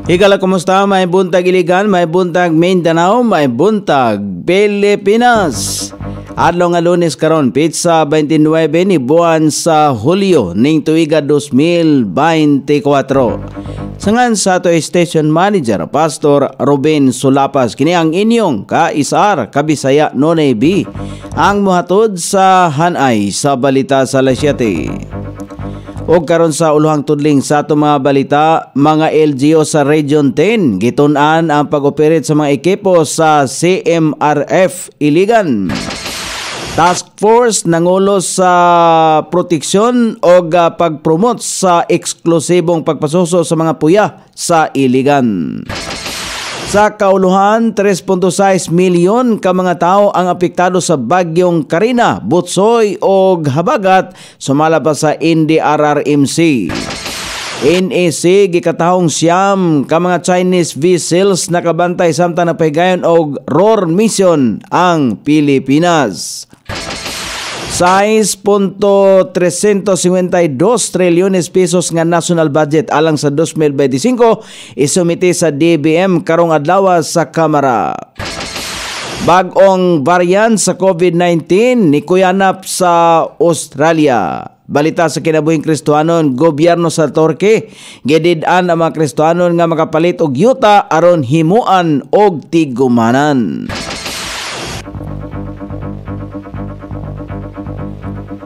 Higala, kumusta? May buntag Iligan, may buntag Mindanao, may buntag Pilipinas. Adlaw nga Lunes karon, pitsa 29 ni buwan sa Hulyo ning tuiga 2024. Sangan sa ato station manager Pastor Ruben Sulapas, kini ang inyong kaisar Kabisaya Nonay B, ang muhatod sa hanay sa balita sa alas 7. O karon sa uluhang tudling sa ato mga balita, mga LGU sa Region 10 gitun-an ang pag-operate sa mga ekipo sa CMRF Iligan. Task Force nangulos sa proteksyon o pag-promote sa eksklusibong pagpasuso sa mga puya sa Iligan. Sa kauluhan, 3.6 milyon ka mga tao ang apektado sa bagyong Karina, Butsoy o Habagat, sumala pa sa NDRRMC. NEC gikatahong siyam ka mga Chinese vessels nakabantay samtang napahigayon og ROR mission ang Pilipinas. 6.352 trilyones pesos nga national budget alang sa 2025 isumiti sa DBM karong adlaw sa Kamara. Bag-ong variant sa COVID-19 ni kuyanap sa Australia. Balita sa kinabuhing Kristohanon, gobyerno sa Turkey gidid-an ang mga Kristohanon nga makapalit og yuta aron himuan og tigumanan.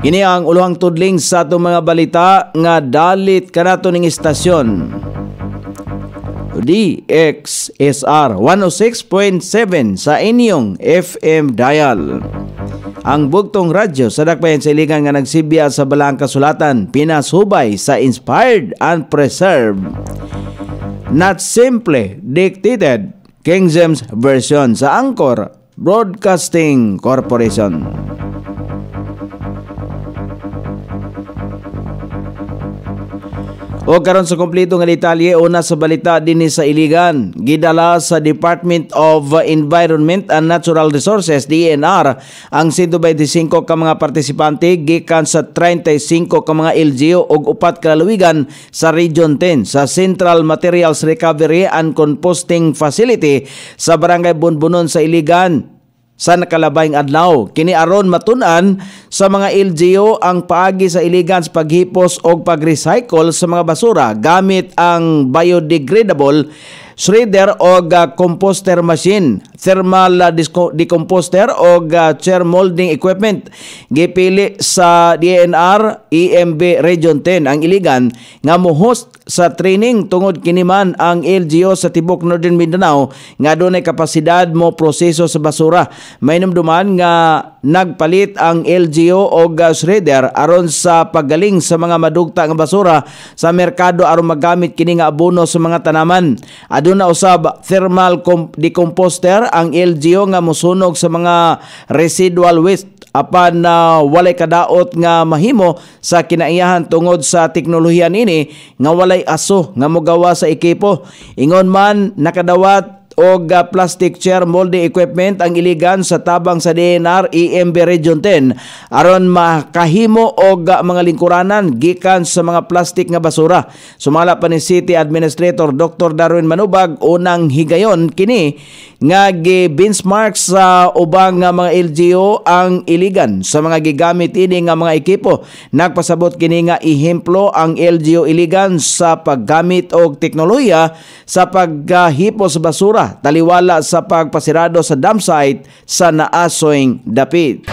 Kini ang uluhang tudling sa atong mga balita nga dalit kanato ning istasyon. DXSR 106.7 sa inyong FM dial. Ang bugtong radyo sa dakbayan sa Iligan nga nagsibya sa balang kasulatan, pinasubay sa inspired and preserved. Not simply dictated, King James Version sa Anchor Broadcasting Corporation. O karon sa kompleto nga detalye, una sa balita dinhi sa Iligan, gidala sa Department of Environment and Natural Resources DENR ang 125 ka mga partisipante gikan sa 35 ka mga LGU ug 4 ka lalawigan sa Region 10 sa Central Materials Recovery and Composting Facility sa Barangay Bunbunon sa Iligan sa nakalabayng adlaw. Kini aron matun-an sa mga LGU ang paagi sa Iligan sa paghipos o pag-recycle sa mga basura gamit ang biodegradable shredder o composter machine, thermal decomposter o chair molding equipment. Gipili sa DNR EMB Region 10 ang Iligan nga mo-host sa training tungod kiniman ang LGU sa tibok Northern Mindanao nga dunay kapasidad mo proseso sa basura. May numduman nga nagpalit ang LGU o shredder aron sa paggaling sa mga madugta nga basura sa merkado aron magamit kini nga abono sa mga tanaman. Aduna usab thermal decomposter ang LGU nga mosunog sa mga residual waste apan walay kadaot nga mahimo sa kinaiyahan tungod sa teknolohiya nini nga walay aso nga mogawa sa ekipo. Ingon man nakadawat og plastic chair molding equipment ang Iligan sa tabang sa DNR EMB Region 10 aron makahimo og mga lingkuranan gikan sa mga plastic nga basura. Sumala pa ni City Administrator Dr. Darwin Manubag unang higayon kini nga gi-benchmark sa ubang nga mga LGU ang Iligan sa mga gigamit ini nga mga ekipo. Nagpasabot kini nga ehemplo ang LGU Iligan sa paggamit og teknolohiya sa paghipo sa basura taliwala sa pagpasirado sa dam site sa naasoyng dapit.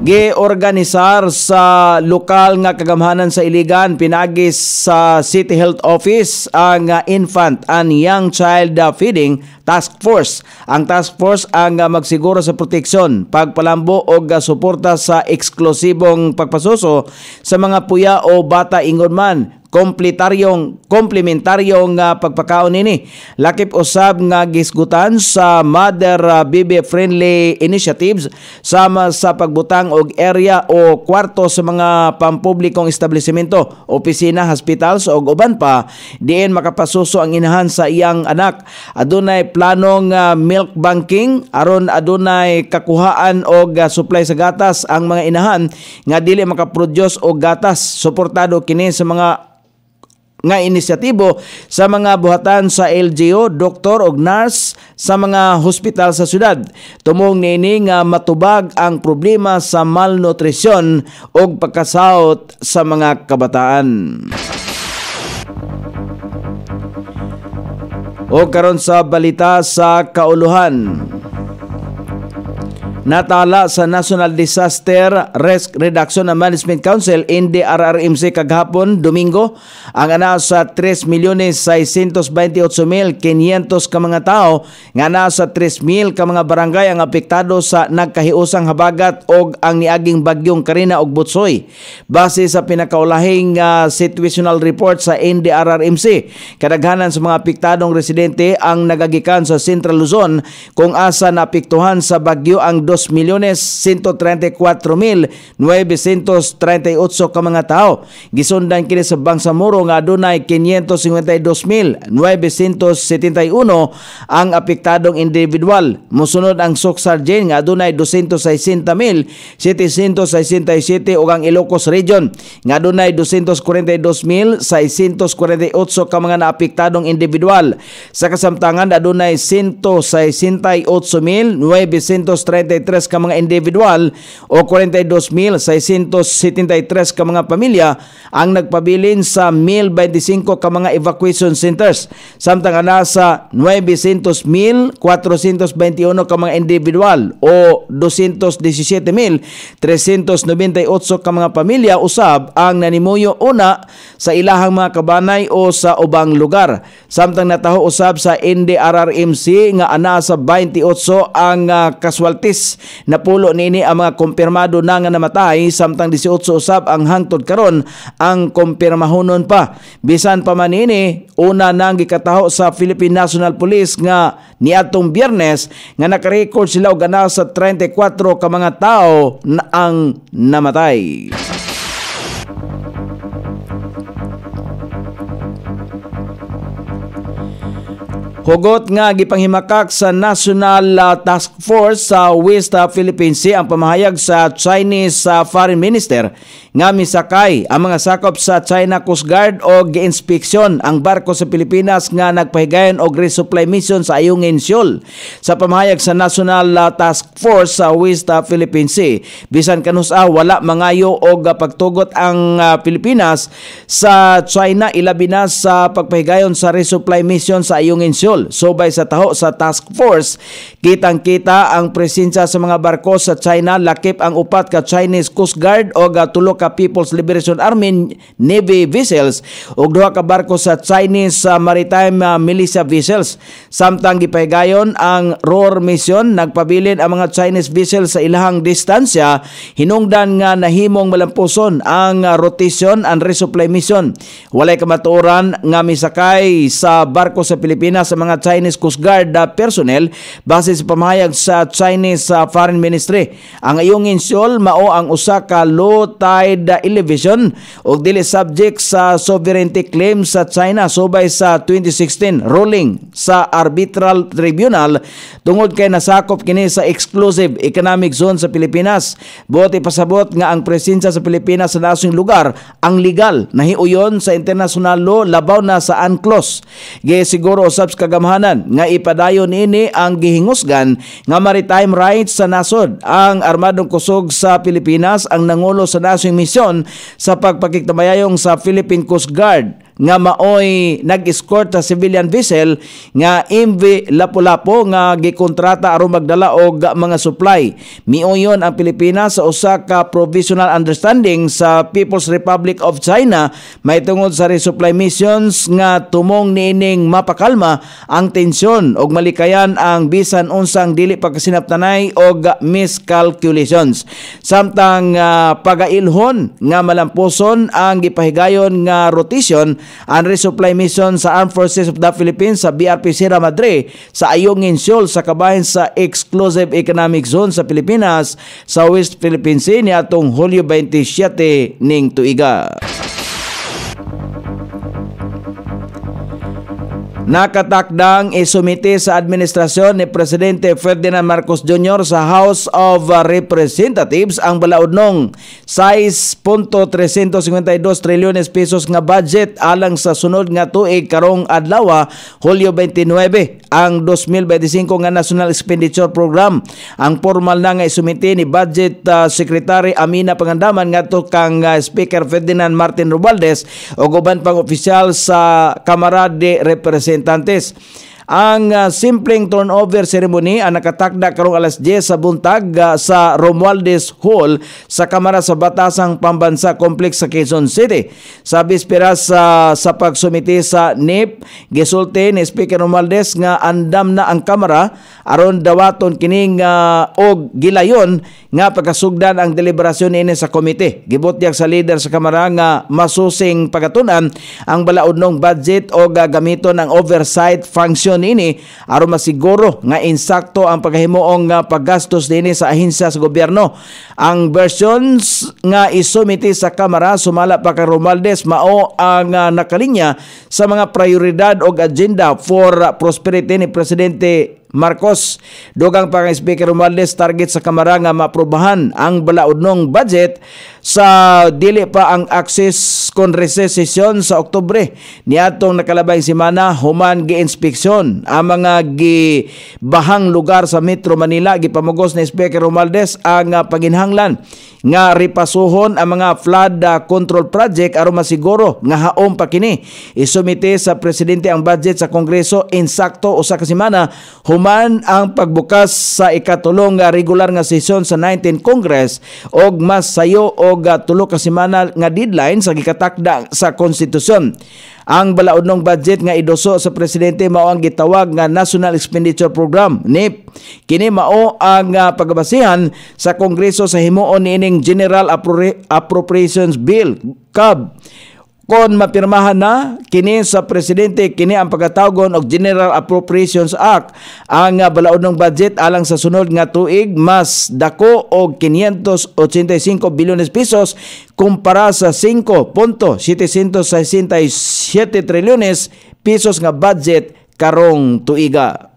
Giorganisar sa lokal nga kagamhanan sa Iligan pinagis sa City Health Office ang Infant and Young Child Feeding Task Force. Ang task force ang magsiguro sa proteksyon, pagpalambo o suporta sa eksklusibong pagpasuso sa mga puya o bata ingon man komplementaryong pagpakaon nini. Lakip usab nga gisgutan sa mother baby friendly initiatives sama sa pagbutang og area o kwarto sa mga pampublikong establishmento, opisina, hospitals o uban pa diin makapasuso ang inahan sa iyang anak. Adunay planong milk banking aron adunay kakuhaan og supply sa gatas ang mga inahan nga dili makaproduce og gatas. Suportado kini sa mga inisyatibo sa mga buhatan sa LGU, doktor og nurse sa mga hospital sa syudad. Tumong niini nga matubag ang problema sa malnutrisyon og pagkasaot sa mga kabataan. O karon sa balita sa kauluhan. Natala sa National Disaster Risk Reduction and Management Council NDRRMC kagahapon Domingo ang ana sa 3,628,500 ka mga tao nga ana sa 3,000 ka mga barangay ang apektado sa nagkahiusang habagat og ang niaging bagyong Karina ug Butsoy. Base sa pinakaulahing situational report sa NDRRMC, kadaghanan sa mga apektadong residente ang nagagikan sa Central Luzon kung asa naapektuhan sa bagyo ang 2,134,938 ka mga tao. Gisundan kini sa Bangsamoro nga adunay 552,971 ang apektadong individual. Musunod ang Soksargen nga adunay 260,767 ug ang Ilocos Region nga adunay 242,648 ka mga naapektadong individual. Sa kasamtangan adunay 168,933 ka mga individual o 42,673 ka mga pamilya ang nagpabilin sa 1,025 ka mga evacuation centers. Samtang nasa 900,421 ka mga individual o 217,398 ka mga pamilya usab ang nanimuyo una sa ilahang mga kabanay o sa ubang lugar. Samtang nataho usab sa NDRRMC nga ana sa 28 ang casualties. Napulo nini ang mga kumpirmado na nga namatay, samtang 18 usab ang hangtod karon ang kumpirmahonon pa. Bisan pa man nini, una nang gikataho sa Philippine National Police nga niadtong Biyernes nga nakarecord sila og ana sa 34 ka mga tao na ang namatay. Hugot nga gipanghimakak sa National Task Force sa West Philippine Sea ang pamahayag sa Chinese Foreign Minister nga misakay ang mga sakop sa China Coast Guard o gi-inspeksyon ang barko sa Pilipinas nga nagpahigayon og resupply mission sa Ayungin Shoal. Sa pamahayag sa National Task Force sa West Philippine Sea, bisan kanusa wala mangayo og pagtugot ang Pilipinas sa China ilabi na sa pagpahigayon sa resupply mission sa Ayungin Shoal. Subay sa taho sa task force, kitang-kita ang presensya sa mga barko sa China, lakip ang upat ka Chinese Coast Guard o tulo ka People's Liberation Army Navy vessels ug duha ka barko sa Chinese Maritime Militia vessels. Samtang gipahigayon ang ROAR mission, nagpabilin ang mga Chinese vessels sa ilahang distansya, hinungdan nga nahimong malampuson ang rotation and resupply mission. Walay kamatuoran nga misakay sa barko sa Pilipinas sa mga Chinese Coast Guard personnel base sa pamahayag sa Chinese Foreign Ministry. Ang Ayungin Shoal mao ang usa ka low tide elevation ug dili subject sa sovereignty claim sa China subay sa 2016 ruling sa Arbitral Tribunal tungod kay nasakop kini sa exclusive economic zone sa Pilipinas. Buot ipasabot nga ang presensya sa Pilipinas sa nasong lugar ang legal nahiuyon sa international law labaw na sa UNCLOS. Gisiguro usab sa kagamhanan nga ipadayon ini ang gihingusgan nga maritime rights sa nasod. Ang armadong kusog sa Pilipinas ang nangulo sa nasong misyon sa pagpakigtamayayong sa Philippine Coast Guard nga maoy nag-escort sa civilian vessel nga MV Lapu-Lapu nga gikontrata aron magdala og mga supply. Miuyon ang Pilipinas sa usa ka provisional understanding sa People's Republic of China may tungod sa resupply missions nga tumong niining mapakalma ang tensyon og malikayan ang bisan unsang dili pagkasinabtanay og miscalculations. Samtang pagailhon nga malampuson ang gipahigayon nga rotation ang resupply mission sa Armed Forces of the Philippines sa BRP Sierra Madre sa Ayungin Shoal sa kabahin sa Exclusive Economic Zone sa Pilipinas sa West Philippine Sea niadtong Hulyo 27 ning tuiga. Nakatakdang isumite sa administrasyon ni Presidente Ferdinand Marcos Jr. sa House of Representatives ang balaodnong 6.352 trilyones pesos nga budget alang sa sunod nga tuig karong adlaw, Hulyo 29, ang 2025 nga National Expenditure Program. Ang formal na nga isumite ni Budget Secretary Amina Pangandaman ngadto kang Speaker Ferdinand Martin Romualdez o uban pang opisyal sa Kamara de Representantes. Ang simpleng turnover ceremony ang nakatakda karong alas 10 sa buntag sa Romualdez Hall sa Kamara sa Batasang Pambansa Complex sa Quezon City. Sa bisperas sa pagsumite sa NIP, gisulti ni Speaker Romualdez nga andam na ang Kamara aron dawaton kining og gilayon nga pagkasugdan ang deliberasyon ini sa komite. Gibutyag sa leader sa Kamara nga masusing pagatunan ang balaodnong budget o gagamiton ang oversight function ini aron masiguro nga insakto ang paghimuong paggastos dinhi sa ahensya sa gobyerno. Ang versions nga isumiti sa Kamara sumala pa kay Romualdez mao ang nakalinya sa mga prioridad o agenda for prosperity ni Presidente Marcos. Dugang pa kay Speaker Romualdez target sa Kamara nga maaprubahan ang balaodnong budget sa dili pa ang access kon recess session sa Oktubre. Niadtong nakalabay semana human gi-inspeksyon ang mga gibahang lugar sa Metro Manila. Gipamugos ni Speaker Romualdez ang paginhanglan nga ripasuhon ang mga flood control project aron masiguro nga haom pa kini. Isumite sa presidente ang budget sa Kongreso insakto usa ka semana human ang pagbukas sa ikatulong regular nga sesyon sa 19th Congress og mas sayo og tulo ka semana nga deadline sa gikatakda sa konstitusyon. Ang balaodnong budget nga idoso sa presidente mao ang gitawag nga National Expenditure Program NIP. Kini mao ang pagbasihan sa Kongreso sa himuon niining General Appropriations Bill CAB. Kon mapirmahan na kini sa presidente, kini ang pagkatawgon og General Appropriations Act. Ang balaodnong budget alang sa sunod nga tuig mas dako og 585 bilyones pesos kumpara sa 5.767 trilyones pesos nga budget karong tuiga.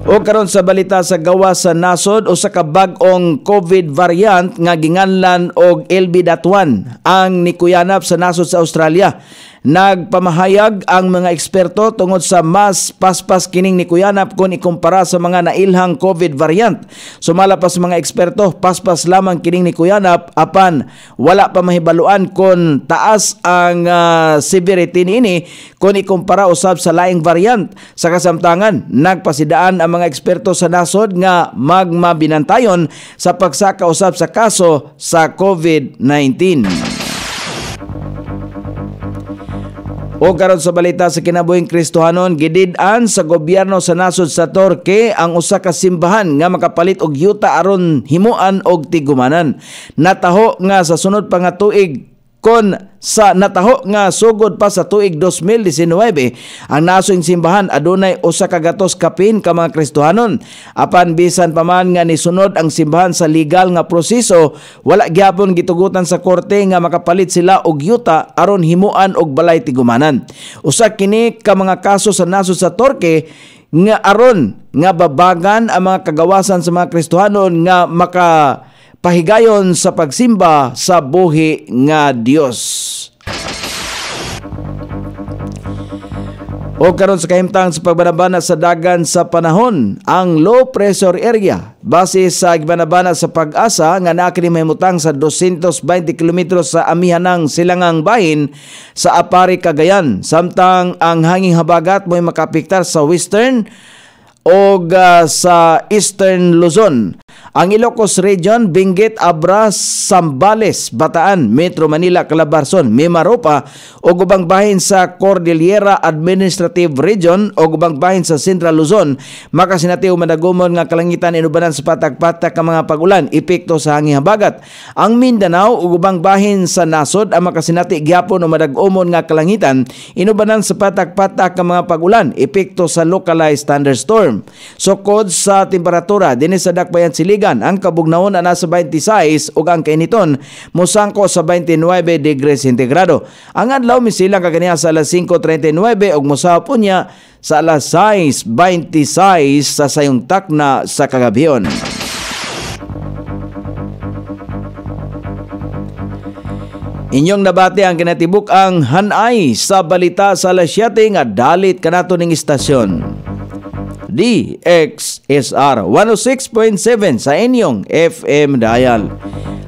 O karon sa balita sa gawas sa nasod, usa ka bag-ong COVID variant nga ginganlan og LB.1 ang nikuyanap sa nasod sa Australia. Nagpamahayag ang mga eksperto tungod sa mas paspas kining nikuyanap kung ikumpara sa mga nailhang COVID variant. Sumala pa sa mga eksperto, paspas lamang kining nikuyanap apan wala pa mahibaluan kung taas ang severity niini kung ikumpara usab sa laing variant. Sa kasamtangan, nagpasidaan ang mga eksperto sa nasod nga magmabinantayon sa pagsaka usab sa kaso sa COVID-19. O karon sa balita sa kinabuhing Kristohanon, gidid-an sa gobyerno sa nasod sa Torque ang usa ka simbahan nga makapalit og yuta aron himuan og tigumanan. Nataho nga sa sunod pa nga tuig kon sa nataho nga sugod pa sa tuig 2019 ang nasong simbahan adunay usa ka gatos kapin ka mga Kristohanon. Apan bisan pa man nga nisunod ang simbahan sa legal nga proseso, wala gyapon gitugutan sa korte nga makapalit sila og yuta aron himuan og balay tigumanan. Usa kini ka mga kaso sa nasod sa Torque nga aron nga babagan ang mga kagawasan sa mga Kristohanon nga pahigayon sa pagsimba sa buhi nga Dios. O karon sa kahimtang sa pagbanabana sa dagan sa panahon, ang low pressure area base sa gibanabana sa Pag-asa nga naa kini mahimutang sa 220 kilometros sa amihanang silangang bahin sa Apari, Cagayan. Samtang ang hanging habagat mo'y makapiktar sa western o sa Eastern Luzon. Ang Ilocos Region, Benguet, Abra, Zambales, Bataan, Metro Manila, Calabarzon, Mimaropa o gubang bahin sa Cordillera Administrative Region o gubang bahin sa Central Luzon, makasinatiw madagumon nga kalangitan inubanan sa patak-patak ka mga pagulan, epekto sa hanging habagat. Ang Mindanao o gubang bahin sa nasod ang makasinati gyapon o madagumon nga kalangitan inubanan sa patak-patak ka mga pagulan, epekto sa localized thunderstorm. Sukod sa temperatura dinhi sa dakbayan Siligan Iligan ang kabugnaon na nasa 26 ug ang kainiton mosangko sa 29 degrees sentigrado. Ang adlaw misilang kaniya sa alas 5:39 ug mosahapon niya sa alas 6:26 sa sayong takna sa kagabihon. Inyong nabati ang kinatibuk ang hanay sa balita sa alas 7 nga dalit kanato ning istasyon. DXSR 106.7 sa inyong FM dial.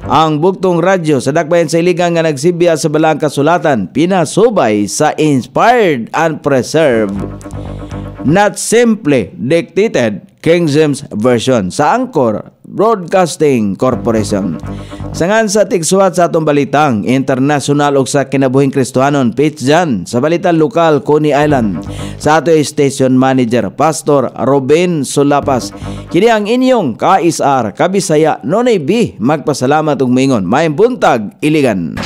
Ang bugtong radyo sa dakbayan sa Iligan nga nagsibya sa balang kasulatan, pinasubay sa inspired and preserved, not simply dictated King James Version sa Anchor Broadcasting Corporation. Sangan sa tigsuwat sa atong balitang international o sa kinabuhing Kristohanon, pitch dyan sa balitang lokal, Coney Island, sa ato station manager, Pastor Robin Solapas. Kini ang inyong ka-ISR, Kabisaya, Nonay B, magpasalamat ug maingon. Maayong buntag, Iligan.